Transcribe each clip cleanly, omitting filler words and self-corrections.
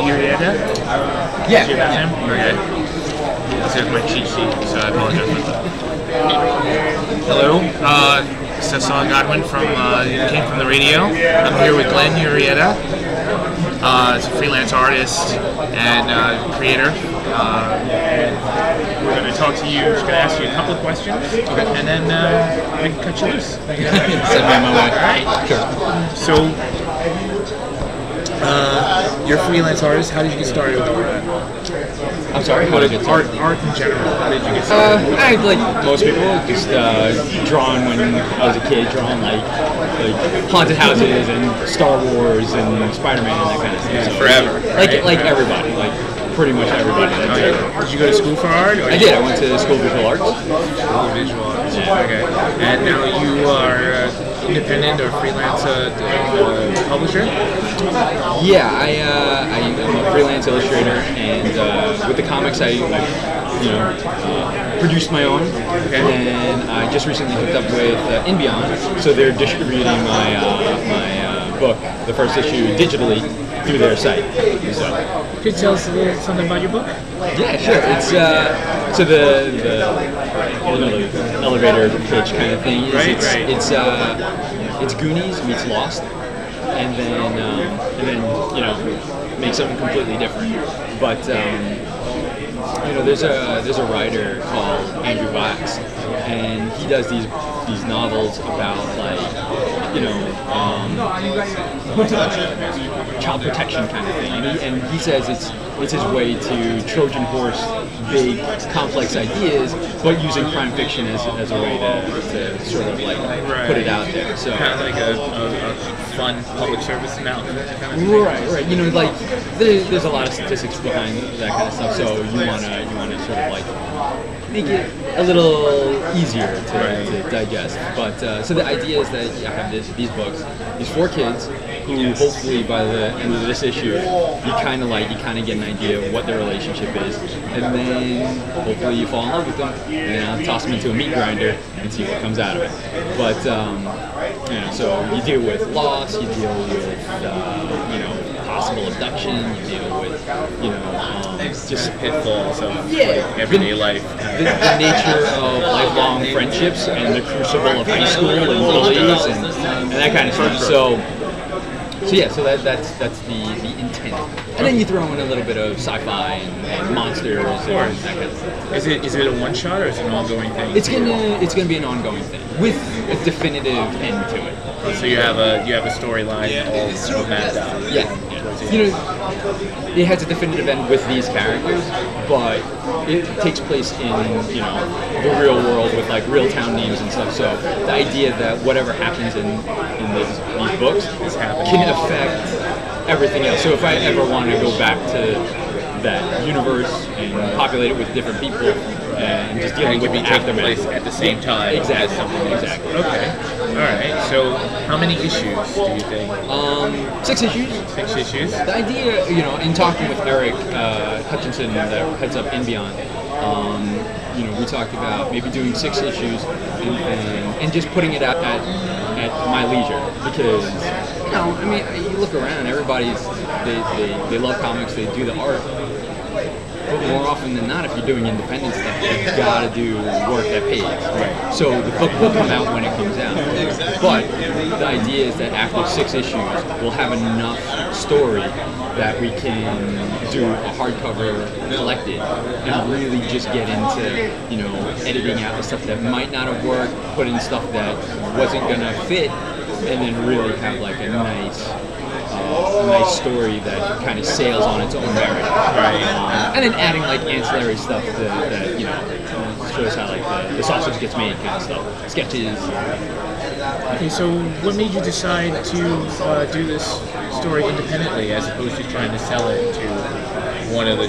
Urieta? Yeah. Is your last name? Okay. This is my cheat sheet, so I apologize for that. Hello, this is Godwin came from the radio. I'm here with Glenn Urieta. He's a freelance artist and creator. And we're going to talk to you. Just going to ask you a couple of questions, and then we can cut you loose. Send me on my way. All right. Sure. So, you're a freelance artist. How did you get started with art? I'm sorry, how did you get started? Art in general. How did you get started? I, like most people, just drawing when I was a kid, drawing like haunted houses and Star Wars and Spider-Man and that kind of stuff. Yeah, so forever. Like everybody, like pretty much everybody. Did you go to school for art? I did. I went to school of visual arts. School of visual arts. Yeah. Okay. And now you are independent or freelance publisher? Yeah, I'm a freelance illustrator, and with the comics, I produced my own, and I just recently hooked up with Inbeoncon, so they're distributing my book, the first issue, digitally through their site. So. Could you tell us a little something about your book? Yeah, sure. It's so the elevator pitch kind of thing. It's Goonies meets Lost, and then make something completely different. But there's a writer called Andrew Box, and he does these novels about child protection kind of thing, and he says it's his way to Trojan horse big complex ideas, but using crime fiction as a way to sort of put it out there. So kind of like a fun public service announcement. Right. There's a lot of statistics behind that kind of stuff. So you wanna sort of make it a little easier to digest. But so the idea is that I have these books, these 4 kids who hopefully by the end of this issue you kind of get an idea of what their relationship is, and then hopefully you fall in love with them, and then I'll toss them into a meat grinder and see what comes out of it. But so you deal with loss, you deal with possible abduction, you deal with just pitfalls of everyday life. The nature of lifelong friendships and the crucible of high school and bullies and that kind of stuff. So that's the intent. And then you throw in a little bit of sci-fi and monsters and that kind of stuff. Is it a one shot or is it an ongoing thing? It's gonna be an ongoing thing with a definitive end to it. So you have a storyline all mapped out. Yeah. It has a definitive end with these characters, but it takes place in the real world with real town names and stuff. So the idea that whatever happens in these books can affect everything else. So if I ever want to go back to that universe and populate it with different people and just dealing with the aftermath at the same time. Exactly. Okay. All right. So how many issues do you think? 6 issues. 6 issues. The idea, in talking with Eric Hutchinson, that heads up Inbeoncon, we talked about maybe doing 6 issues and just putting it out at my leisure, because you look around, everybody's they love comics, they do the art. But more often than not, if you're doing independent stuff, you've got to do work that pays. Right. So the book will come out when it comes out. But the idea is that after 6 issues, we'll have enough story that we can do a hardcover collected and really just get into, editing out the stuff that might not have worked, put in stuff that wasn't going to fit, and then really have a nice story that kind of sails on its own merit. Right. And then adding ancillary stuff that shows how the sausage gets made kind of stuff. Sketches. Okay, so what made you decide to do this story independently as opposed to trying to sell it to one of the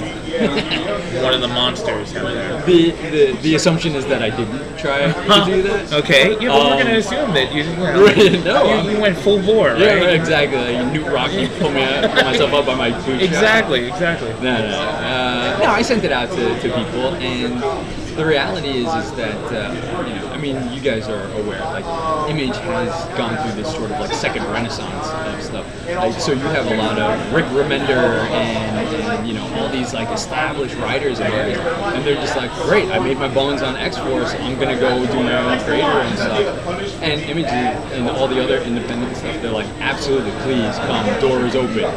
monsters out there? The assumption is that I didn't try to do that. Okay, yeah, but we're gonna assume that you you went full bore, right? Yeah, exactly. Newt Rocky pulled myself up by my bootstrap. Exactly. No, I sent it out to people, and the reality is that you know, I mean, you guys are aware, like, image has gone through this sort of like second renaissance of stuff. Like, so you have a lot of Rick Remender and you know, all these like established writers and artists, and they're just like, great, I made my bones on X-Force, I'm gonna go do my own creator and stuff. And Image and all the other independent stuff, they're like, absolutely, please come, doors open.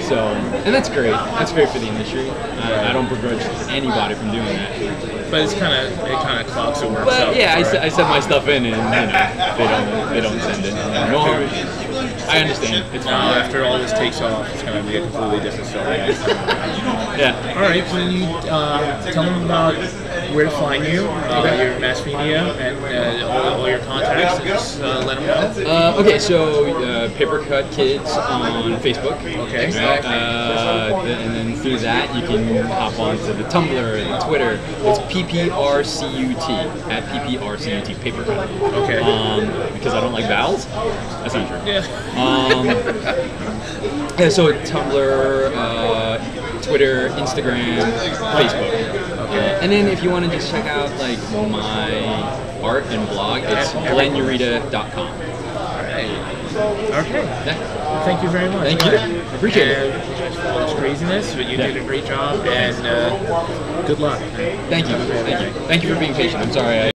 So, and that's great. That's great for the industry. I don't begrudge anybody from doing that. But it kind of clogs the works. But yeah, I send my stuff in, and you know, they don't send it. No, I understand. It's fine. After all this takes off, it's going to be a completely different story. Yeah. All right. Can you tell them about where to find you, your mass media, and all your contacts, and just let them know? Okay, so Papercut Kids on Facebook. Okay. Right? And then through that, you can hop onto the Tumblr and the Twitter. It's PPRCUT, at PPRCUT, Papercut. Okay. Because I don't like vowels? That's not true. Yeah. Yeah, so Tumblr, Twitter, Instagram, Facebook. And then if you want to just check out like my art and blog, it's GlennUrieta.com. Alright. Okay. Yeah. Thank you very much. Thank you. Appreciate it. All this craziness, but you did a great job, and good luck. Thank you. Thank you. Thank you for being patient. I'm sorry